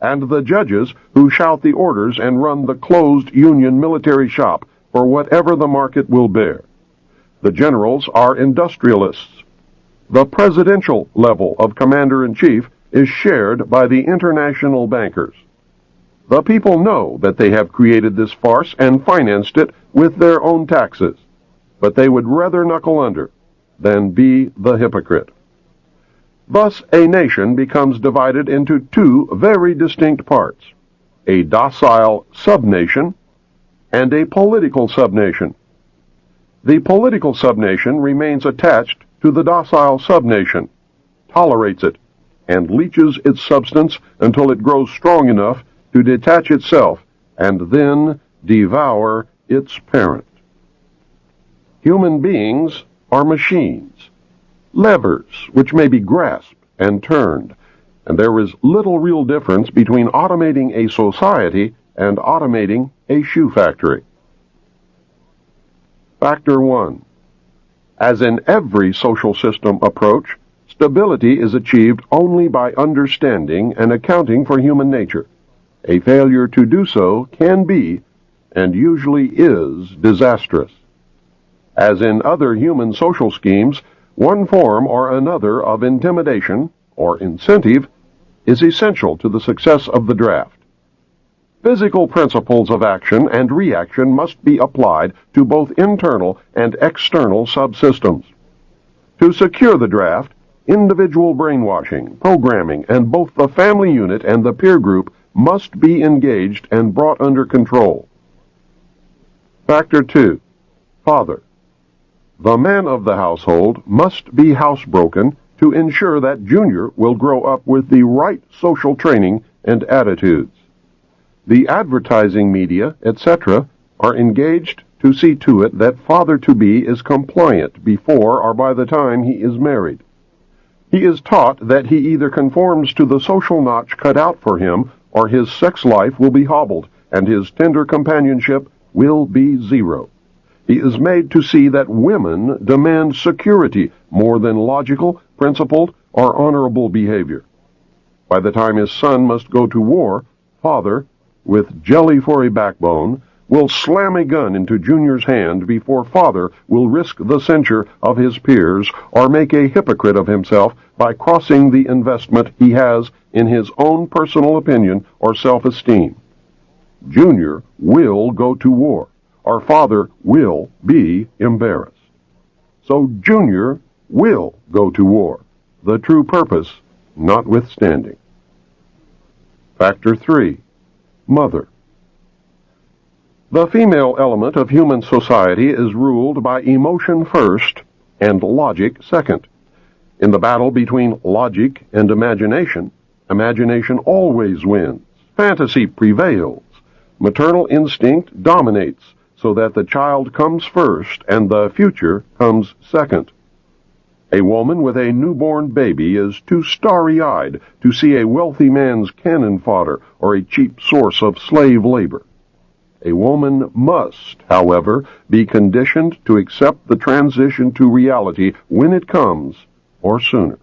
and the judges who shout the orders and run the closed Union military shop for whatever the market will bear. The generals are industrialists. The presidential level of commander-in-chief is shared by the international bankers. The people know that they have created this farce and financed it with their own taxes, but they would rather knuckle under than be the hypocrite. Thus, a nation becomes divided into two very distinct parts, a docile subnation and a political subnation. The political subnation remains attached to the docile subnation, tolerates it, and leaches its substance until it grows strong enough to detach itself and then devour its parent. Human beings are machines, levers which may be grasped and turned, and there is little real difference between automating a society and automating a shoe factory. Factor 1. As in every social system approach, stability is achieved only by understanding and accounting for human nature. A failure to do so can be, and usually is, disastrous. As in other human social schemes, one form or another of intimidation, or incentive, is essential to the success of the draft. Physical principles of action and reaction must be applied to both internal and external subsystems. To secure the draft, individual brainwashing, programming, and both the family unit and the peer group must be engaged and brought under control. Factor 2. Father. The man of the household must be housebroken to ensure that Junior will grow up with the right social training and attitudes. The advertising media, etc., are engaged to see to it that father-to-be is compliant before or by the time he is married. He is taught that he either conforms to the social notch cut out for him or his sex life will be hobbled and his tender companionship will be zero. He is made to see that women demand security more than logical, principled, or honorable behavior. By the time his son must go to war, father, with jelly for a backbone, will slam a gun into Junior's hand before father will risk the censure of his peers or make a hypocrite of himself by crossing the investment he has in his own personal opinion or self-esteem. Junior will go to war, or father will be embarrassed. So Junior will go to war, the true purpose notwithstanding. Factor 3. Mother. The female element of human society is ruled by emotion first and logic second. In the battle between logic and imagination, imagination always wins. Fantasy prevails. Maternal instinct dominates, so that the child comes first and the future comes second. A woman with a newborn baby is too starry-eyed to see a wealthy man's cannon fodder or a cheap source of slave labor. A woman must, however, be conditioned to accept the transition to reality when it comes, or sooner.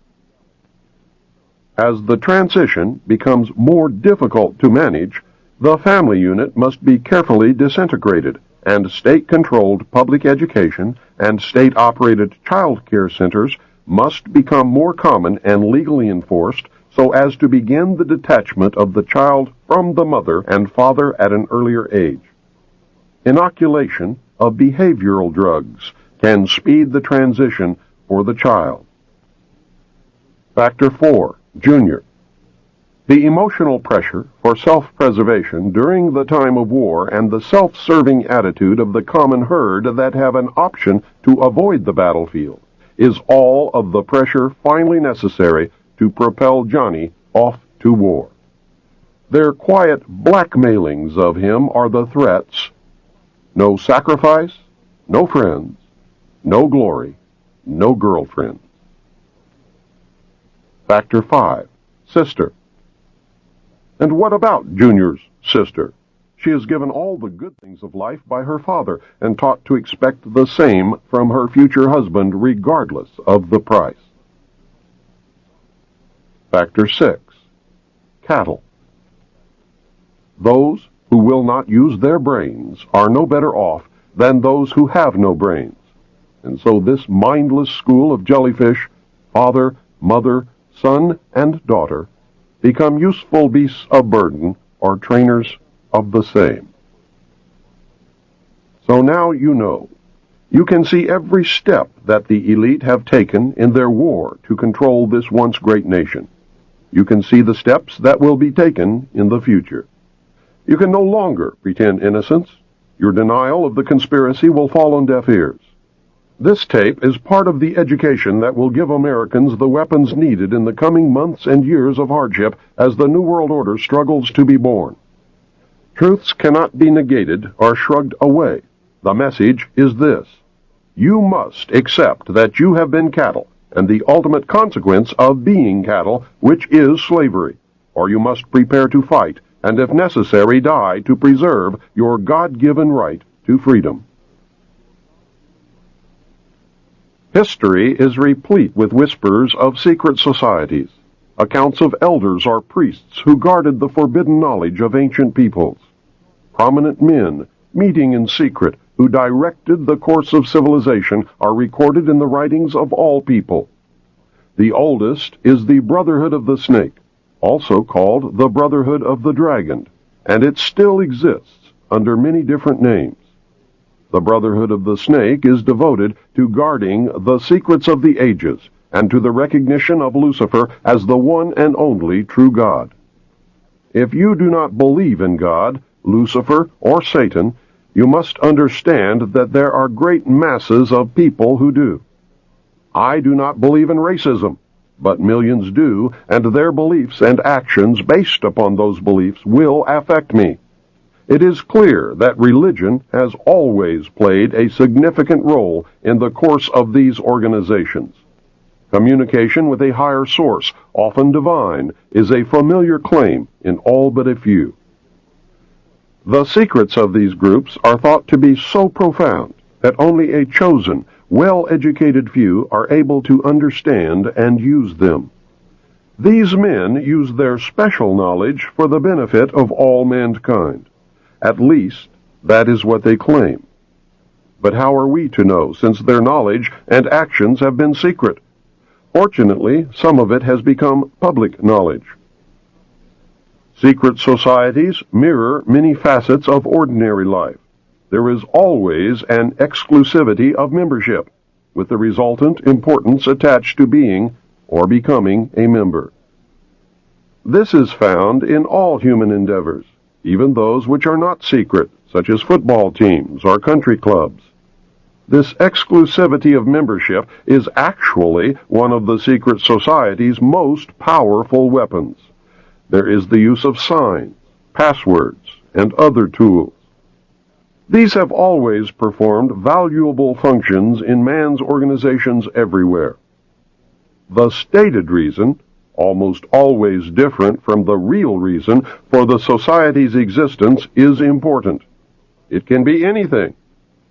As the transition becomes more difficult to manage, the family unit must be carefully disintegrated, and state-controlled public education and state-operated child care centers must become more common and legally enforced so as to begin the detachment of the child from the mother and father at an earlier age. Inoculation of behavioral drugs can speed the transition for the child. Factor 4. Junior. The emotional pressure for self-preservation during the time of war and the self-serving attitude of the common herd that have an option to avoid the battlefield is all of the pressure finally necessary to propel Johnny off to war. Their quiet blackmailings of him are the threats: no sacrifice, no friends, no glory, no girlfriend. Factor 5. Sister. And what about Junior's sister? She is given all the good things of life by her father and taught to expect the same from her future husband regardless of the price. Factor 6. Cattle. Those who will not use their brains are no better off than those who have no brains. And so this mindless school of jellyfish, father, mother, son, and daughter, become useful beasts of burden or trainers of the same. So now you know. You can see every step that the elite have taken in their war to control this once great nation. You can see the steps that will be taken in the future. You can no longer pretend innocence. Your denial of the conspiracy will fall on deaf ears. This tape is part of the education that will give Americans the weapons needed in the coming months and years of hardship as the New World Order struggles to be born. Truths cannot be negated or shrugged away. The message is this: you must accept that you have been cattle, and the ultimate consequence of being cattle, which is slavery, or you must prepare to fight, and if necessary die to preserve your God-given right to freedom. History is replete with whispers of secret societies, accounts of elders or priests who guarded the forbidden knowledge of ancient peoples, prominent men meeting in secret who directed the course of civilization are recorded in the writings of all people. The oldest is the Brotherhood of the Snake, also called the Brotherhood of the Dragon, and it still exists under many different names. The Brotherhood of the Snake is devoted to guarding the secrets of the ages and to the recognition of Lucifer as the one and only true God. If you do not believe in God, Lucifer, or Satan, you must understand that there are great masses of people who do. I do not believe in racism, but millions do, and their beliefs and actions based upon those beliefs will affect me. It is clear that religion has always played a significant role in the course of these organizations. Communication with a higher source, often divine, is a familiar claim in all but a few. The secrets of these groups are thought to be so profound that only a chosen, well-educated few are able to understand and use them. These men use their special knowledge for the benefit of all mankind. At least, that is what they claim. But how are we to know, since their knowledge and actions have been secret? Fortunately, some of it has become public knowledge. Secret societies mirror many facets of ordinary life. There is always an exclusivity of membership, with the resultant importance attached to being or becoming a member. This is found in all human endeavors, even those which are not secret, such as football teams or country clubs. This exclusivity of membership is actually one of the secret society's most powerful weapons. There is the use of signs, passwords, and other tools. These have always performed valuable functions in man's organizations everywhere. The stated reason, almost always different from the real reason for the society's existence, is important. It can be anything,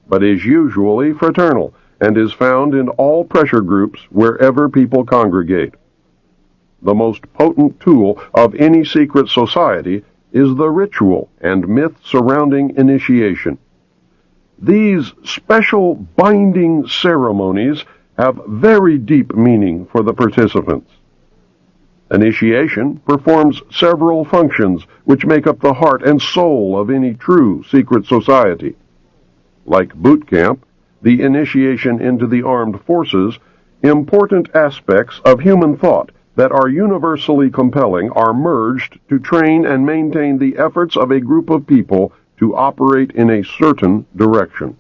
but is usually fraternal and is found in all pressure groups wherever people congregate. The most potent tool of any secret society is the ritual and myth surrounding initiation. These special binding ceremonies have very deep meaning for the participants. Initiation performs several functions which make up the heart and soul of any true secret society. Like boot camp, the initiation into the armed forces, important aspects of human thought that are universally compelling are merged to train and maintain the efforts of a group of people to operate in a certain direction.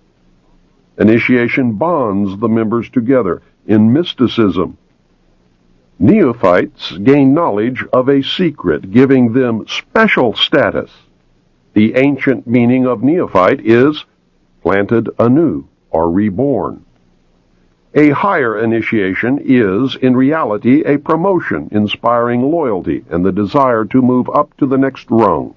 Initiation bonds the members together in mysticism. Neophytes gain knowledge of a secret, giving them special status. The ancient meaning of neophyte is planted anew or reborn. A higher initiation is, in reality, a promotion inspiring loyalty and the desire to move up to the next rung.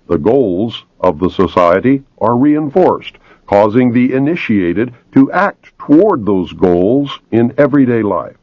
The goals of the society are reinforced, causing the initiated to act toward those goals in everyday life.